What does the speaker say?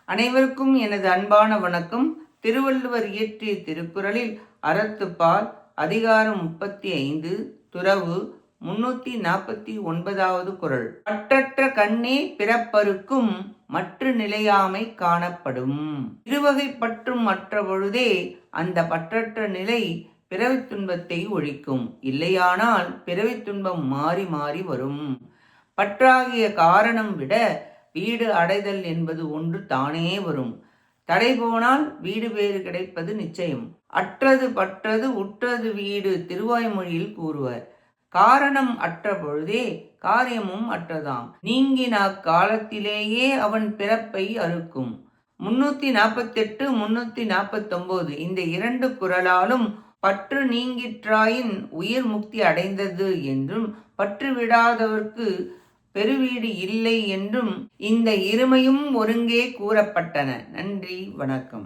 அனைவருக்கும் எனது அன்பான வணக்கம். திருவள்ளுவர் இயற்றிய திருக்குறளில் அறத்துப்பால் அதிகாரம் 35 துறவு 349வது குறள். பற்றற்ற கண்ணே பிறப்பருக்கும் மற்ற நிலையாமை காணப்படும். இருவகை பற்றும் மற்ற பொழுதே அந்த பற்றற்ற நிலை பிறவித் துன்பத்தை ஒழிக்கும். இல்லையானால் பிறவித் துன்பம் மாறி மாறி வரும். பற்றாகிய காரணம் விட வீடு அடைதல் என்பது ஒன்று தானே வரும். தடை போனால் வீடு வேறு கிடைப்பது நிச்சயம். அற்றது பற்றது உற்றது வீடு திருவாய்மொழியில் கூறுவர். காரணம் அற்ற பொழுதே காரியமும் அற்றதாம். நீங்கின காலத்திலேயே அவன் பிறப்பை அறுக்கும். 348 349 இந்த இரண்டு குறளாலும் பற்று நீங்கிற்றாயின் உயிர் முக்தி அடைந்தது என்றும் பற்று விடாதவர்க்கு பெருவீடு இல்லை என்றும் இந்த இருமையும் ஒருங்கே கூறப்பட்டன. நன்றி, வணக்கம்.